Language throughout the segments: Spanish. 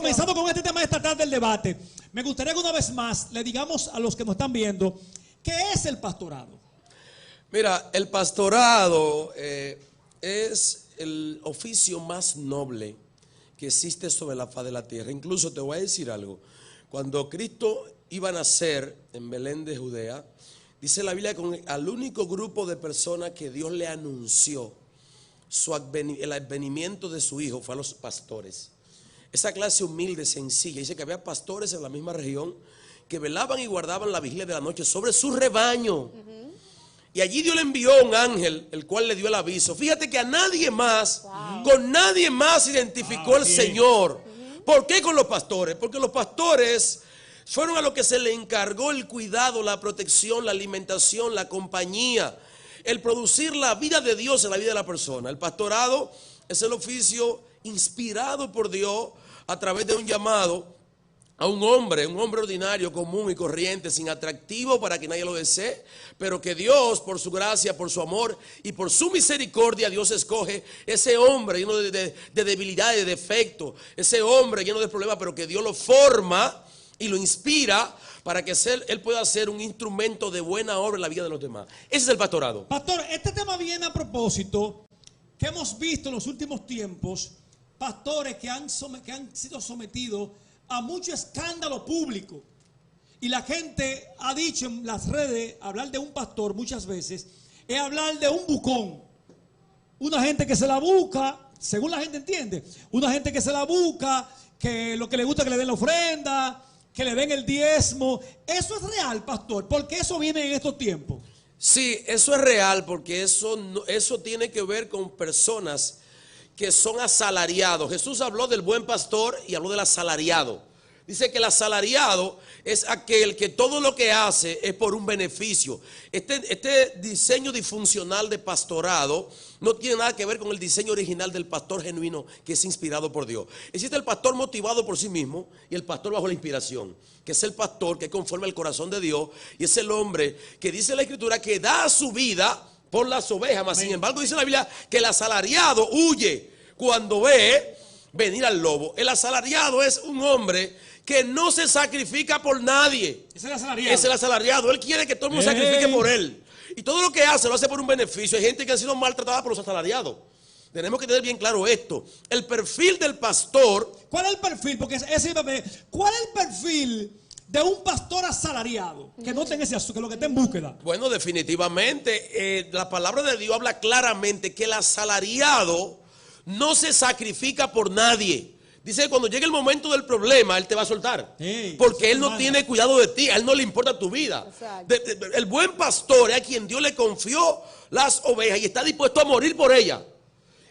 Comenzando con este tema esta tarde del debate, me gustaría que una vez más le digamos a los que nos están viendo qué es el pastorado. Mira, el pastorado es el oficio más noble que existe sobre la faz de la tierra. Incluso te voy a decir algo. Cuando Cristo iba a nacer en Belén de Judea, dice la Biblia que al único grupo de personas que Dios le anunció el advenimiento de su hijo fue a los pastores. Esa clase humilde, sencilla. Dice que había pastores en la misma región que velaban y guardaban la vigilia de la noche sobre su rebaño. Y allí Dios le envió un ángel, el cual le dio el aviso. Fíjate que a nadie más, con nadie más identificó el Señor. ¿Por qué con los pastores? Porque los pastores fueron a los que se le encargó el cuidado, la protección, la alimentación, la compañía, el producir la vida de Dios en la vida de la persona. El pastorado es el oficio inspirado por Dios a través de un llamado a un hombre ordinario, común y corriente, sin atractivo para que nadie lo desee, pero que Dios, por su gracia, por su amor y por su misericordia, Dios escoge ese hombre lleno de debilidades, de defectos, ese hombre lleno de problemas, pero que Dios lo forma y lo inspira para que él pueda ser un instrumento de buena obra en la vida de los demás. Ese es el pastorado. Pastor, este tema viene a propósito que hemos visto en los últimos tiempos pastores que han sido sometidos a mucho escándalo público. Y la gente ha dicho en las redes, hablar de un pastor muchas veces, es hablar de un bucón. Una gente que se la busca, según la gente entiende, una gente que se la busca, que lo que le gusta es que le den la ofrenda, que le den el diezmo. ¿Eso es real, pastor? ¿Por qué eso viene en estos tiempos? Sí, eso es real porque eso tiene que ver con personas que son asalariados. Jesús habló del buen pastor y habló del asalariado. Dice que el asalariado es aquel que todo lo que hace es por un beneficio. Este diseño disfuncional de pastorado no tiene nada que ver con el diseño original del pastor genuino que es inspirado por Dios. Existe el pastor motivado por sí mismo y el pastor bajo la inspiración, que es el pastor que conforme al corazón de Dios y es el hombre que dice la Escritura que da su vida por las ovejas. Mas sin embargo dice la Biblia que el asalariado huye cuando ve venir al lobo. El asalariado es un hombre que no se sacrifica por nadie. Es el asalariado. Es el asalariado. Él quiere que todo el mundo sacrifique por él. Y todo lo que hace lo hace por un beneficio. Hay gente que ha sido maltratada por los asalariados. Tenemos que tener bien claro esto. El perfil del pastor. ¿Cuál es el perfil? Porque ¿cuál es el perfil de un pastor asalariado que no tenga ese asunto, que lo que esté en búsqueda? Bueno, definitivamente la palabra de Dios habla claramente que el asalariado no se sacrifica por nadie. Dice que cuando llegue el momento del problema, él te va a soltar. Porque él no tiene cuidado de ti, a él no le importa tu vida. El buen pastor es a quien Dios le confió las ovejas y está dispuesto a morir por ellas.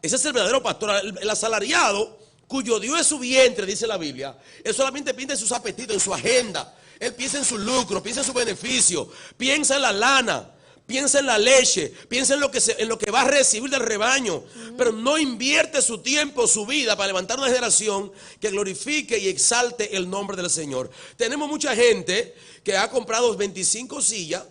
Ese es el verdadero pastor. El asalariado, cuyo Dios es su vientre, dice la Biblia, él solamente piensa en sus apetitos, en su agenda. Él piensa en su lucro, piensa en su beneficio, piensa en la lana, piensa en la leche, piensa en lo que va a recibir del rebaño, pero no invierte su tiempo, su vida para levantar una generación que glorifique y exalte el nombre del Señor. Tenemos mucha gente que ha comprado 25 sillas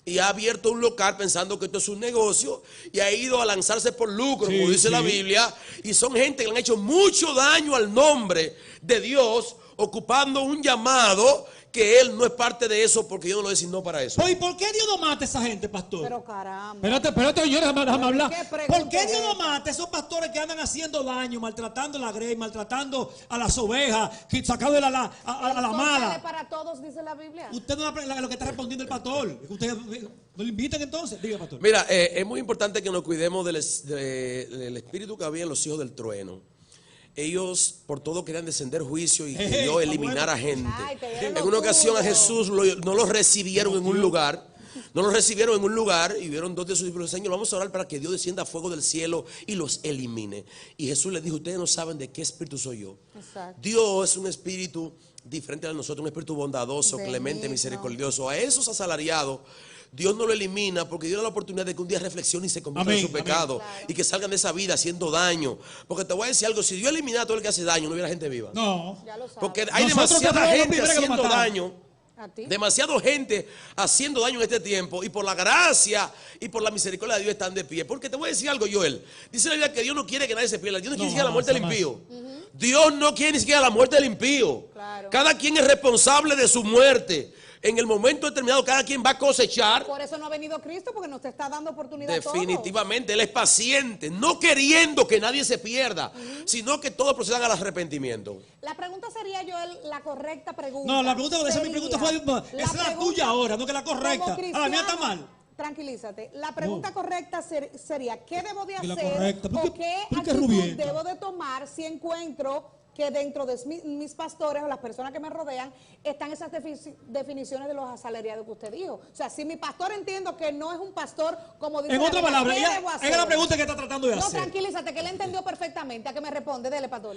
y ha abierto un local pensando que esto es un negocio y ha ido a lanzarse por lucro, como dice la Biblia, y son gente que le han hecho mucho daño al nombre de Dios, ocupando un llamado que él no es parte de eso porque Dios no lo designó para eso. ¿Y por qué Dios no mata a esa gente, pastor? Pero caramba. Espérate, señores, déjame hablar. ¿Por qué Dios no es mata a esos pastores que andan haciendo daño, maltratando a la grey, maltratando a las ovejas, sacando a la mala? Para todos, dice la Biblia. Usted no es lo que está respondiendo el pastor. Usted no lo invitan entonces. Diga, pastor. Mira, es muy importante que nos cuidemos del espíritu que había en los hijos del trueno. Ellos por todo querían descender juicio y querían eliminar a gente. En una ocasión a Jesús no lo recibieron en un lugar. No los recibieron en un lugar y vieron dos de sus discípulos. Señor, vamos a orar para que Dios descienda fuego del cielo y los elimine. Y Jesús les dijo, ustedes no saben de qué espíritu soy yo. Exacto. Dios es un espíritu diferente a nosotros, un espíritu bondadoso, clemente, misericordioso. A esos asalariados Dios no lo elimina porque Dios da la oportunidad de que un día reflexione y se convierta en su pecado. Claro. Y que salgan de esa vida haciendo daño. Porque te voy a decir algo, si Dios eliminara todo el que hace daño, no hubiera gente viva. No. Porque hay demasiada gente haciendo daño ¿A ti? Demasiada gente haciendo daño en este tiempo y por la gracia y por la misericordia de Dios están de pie. Porque te voy a decir algo, Joel. Dice la Biblia que Dios no quiere que nadie se pierda. Dios no quiere ni siquiera la muerte del impío. Dios no quiere ni siquiera la muerte del impío. Claro. Cada quien es responsable de su muerte. En el momento determinado cada quien va a cosechar. Por eso no ha venido Cristo, porque nos está dando oportunidad a todos. Definitivamente, Él es paciente, no queriendo que nadie se pierda, sino que todos procedan al arrepentimiento. La pregunta sería, Joel, la correcta pregunta. No, la pregunta, esa es mi pregunta, fue, esa es la pregunta, tuya ahora, no que la como correcta. cristiano, La mía está mal. Tranquilízate. La pregunta correcta sería, ¿qué debo de Y la hacer correcta, ¿por o qué- qué por qué actitud rubienta? debo de tomar si encuentro que dentro de mis pastores o las personas que me rodean están esas definiciones de los asalariados que usted dijo? O sea, si mi pastor entiendo que no es un pastor como dice En la otra Biblia, palabra, ¿qué ella, debo hacer? es la pregunta que está tratando de No, hacer. tranquilízate, que él entendió perfectamente. ¿A qué me responde? Dele, pastor.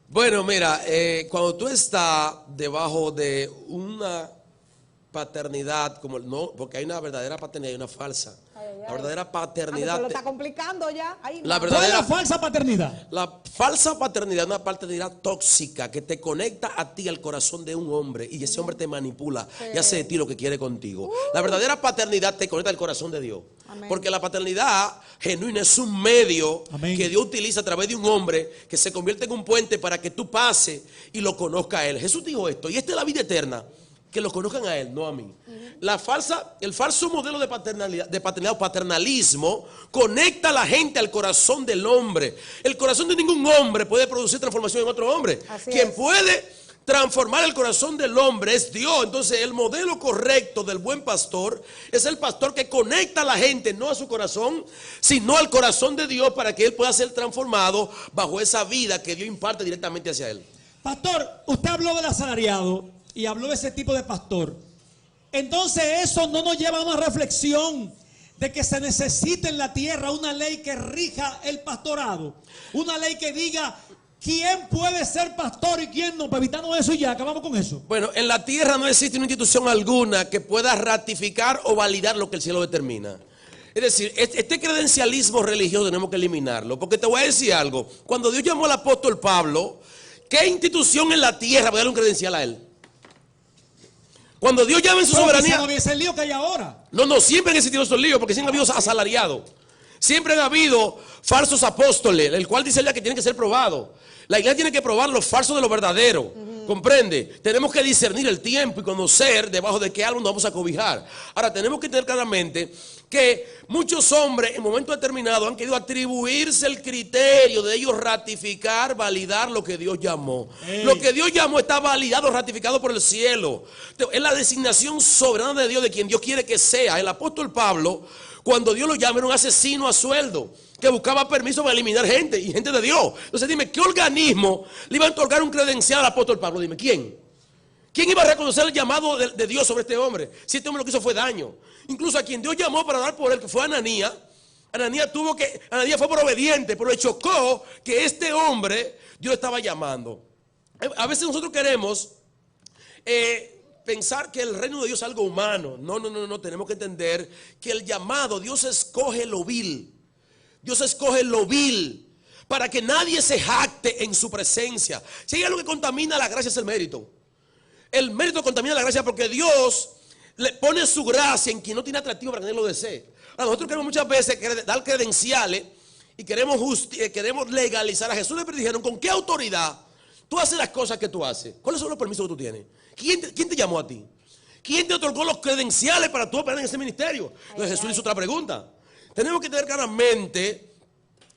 Bueno, mira, cuando tú estás debajo de una paternidad, como no, porque hay una verdadera paternidad y una falsa. Ay, ay, La ay. verdadera Ah, no, paternidad, se lo está complicando ya. Ay, La no. verdad- ¿Cuál es la verdadera- falsa paternidad? la falsa paternidad es una paternidad tóxica que te conecta a ti al corazón de un hombre y ese hombre te manipula y hace de ti lo que quiere contigo. La verdadera paternidad te conecta al corazón de Dios. Amén. Porque la paternidad genuina es un medio Amén. que Dios utiliza a través de un hombre que se convierte en un puente para que tú pases y lo conozca a Él. Jesús dijo esto, y esta es la vida eterna, que lo conozcan a Él, no a mí. El falso modelo de paternidad o paternalismo conecta a la gente al corazón del hombre. El corazón de ningún hombre puede producir transformación en otro hombre. Así Quien es. puede transformar el corazón del hombre es Dios. Entonces el modelo correcto del buen pastor es el pastor que conecta a la gente no a su corazón, sino al corazón de Dios para que él pueda ser transformado bajo esa vida que Dios imparte directamente hacia él. Pastor, usted habló del asalariado y habló de ese tipo de pastor. Entonces eso no nos lleva a una reflexión de que se necesita en la tierra una ley que rija el pastorado. Una ley que diga quién puede ser pastor y quién no. Para evitarnos eso y ya, acabamos con eso. Bueno, en la tierra no existe una institución alguna que pueda ratificar o validar lo que el cielo determina. Es decir, este credencialismo religioso tenemos que eliminarlo. Porque te voy a decir algo. Cuando Dios llamó al apóstol Pablo, ¿qué institución en la tierra va a darle un credencial a él? Cuando Dios llama en su Pero quizá soberanía. no hubiese el lío que hay ahora. No, siempre han existido esos líos, porque siempre ha habido asalariados. Siempre han habido falsos apóstoles, el cual dice ella que tienen que ser probados. La iglesia tiene que probar los falsos de lo verdadero. ¿Comprende? Tenemos que discernir el tiempo y conocer debajo de qué algo nos vamos a cobijar. Ahora, tenemos que tener claramente que muchos hombres en momentos determinados han querido atribuirse el criterio de ellos ratificar, validar lo que Dios llamó. Lo que Dios llamó está validado, ratificado por el cielo. Es la designación soberana de Dios, de quien Dios quiere que sea. El apóstol Pablo, cuando Dios lo llama, era un asesino a sueldo que buscaba permiso para eliminar gente y gente de Dios. Entonces dime, ¿qué organismo le iba a otorgar un credencial al apóstol Pablo? Dime, ¿quién? ¿Quién iba a reconocer el llamado de Dios sobre este hombre? Si este hombre lo que hizo fue daño. Incluso a quien Dios llamó para dar por él, que fue Ananías. Ananías fue por obediente, pero le chocó que este hombre Dios estaba llamando. A veces nosotros queremos pensar que el reino de Dios es algo humano. No, tenemos que entender que el llamado, Dios escoge lo vil. Dios escoge lo vil para que nadie se jacte en su presencia. Si hay algo que contamina la gracia es el mérito. El mérito contamina la gracia porque Dios le pone su gracia en quien no tiene atractivo para que nadie lo desee. Ahora, nosotros queremos muchas veces dar credenciales y queremos legalizar a Jesús. Le dijeron, ¿con qué autoridad tú haces las cosas que tú haces? ¿Cuáles son los permisos que tú tienes? ¿Quién te llamó a ti? ¿Quién te otorgó los credenciales para tú operar en ese ministerio? Entonces Jesús hizo otra pregunta. Tenemos que tener claramente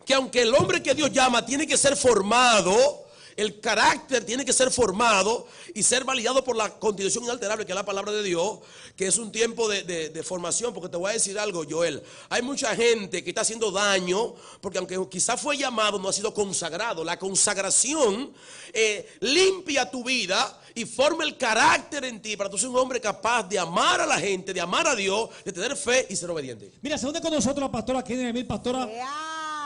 que aunque el hombre que Dios llama tiene que ser formado, el carácter tiene que ser formado y ser validado por la constitución inalterable, que es la palabra de Dios, que es un tiempo de formación. Porque te voy a decir algo, Joel, hay mucha gente que está haciendo daño porque aunque quizás fue llamado, no ha sido consagrado. La consagración limpia tu vida y forma el carácter en ti para tú ser un hombre capaz de amar a la gente, de amar a Dios, de tener fe y ser obediente. Mira, se une con nosotros la pastora Kenia Emil, pastora.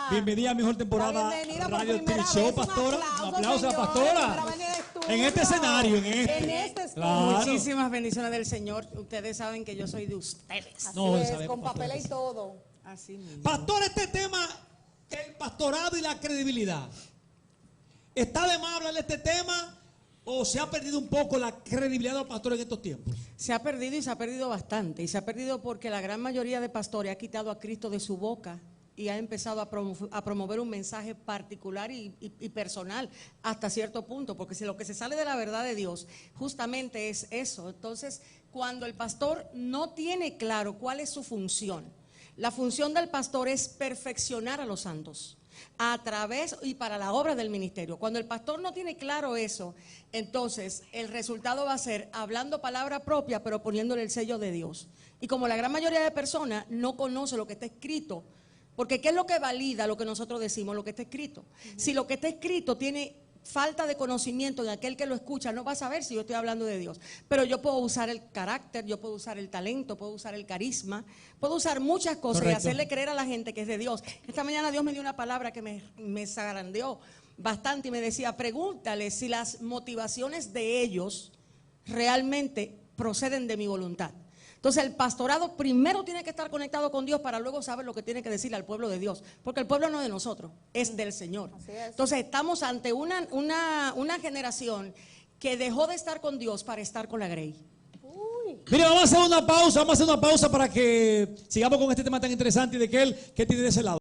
Bienvenida a mejor temporada Radio TV Show, pastora. Un aplauso a la pastora. En este escenario, en este. Claro. Muchísimas bendiciones del Señor. Ustedes saben que yo soy de ustedes. No, Así es, sabemos, con pastora. papel y todo. Así mismo. Pastor, este tema, el pastorado y la credibilidad. ¿Está de más hablar de este tema ¿O se ha perdido un poco la credibilidad de los pastores en estos tiempos? Se ha perdido y se ha perdido bastante. Y se ha perdido porque la gran mayoría de pastores ha quitado a Cristo de su boca y ha empezado a promover un mensaje particular y personal hasta cierto punto. Porque si lo que se sale de la verdad de Dios justamente es eso. Entonces, cuando el pastor no tiene claro cuál es su función, la función del pastor es perfeccionar a los santos a través y para la obra del ministerio. Cuando el pastor no tiene claro eso, entonces el resultado va a ser hablando palabra propia, pero poniéndole el sello de Dios. Y como la gran mayoría de personas no conoce lo que está escrito, porque ¿qué es lo que valida lo que nosotros decimos? Lo que está escrito. Si lo que está escrito tiene falta de conocimiento en aquel que lo escucha, no va a saber si yo estoy hablando de Dios. Pero yo puedo usar el carácter, yo puedo usar el talento, puedo usar el carisma, puedo usar muchas cosas. Correcto. Y hacerle creer a la gente que es de Dios. Esta mañana Dios me dio una palabra que me zagrandeó bastante y me decía, pregúntale si las motivaciones de ellos realmente proceden de mi voluntad. Entonces el pastorado primero tiene que estar conectado con Dios para luego saber lo que tiene que decirle al pueblo de Dios, porque el pueblo no es de nosotros, es del Señor. Así es. Entonces estamos ante una generación que dejó de estar con Dios para estar con la Grey. Mire, vamos a hacer una pausa para que sigamos con este tema tan interesante y de que él que tiene de ese lado.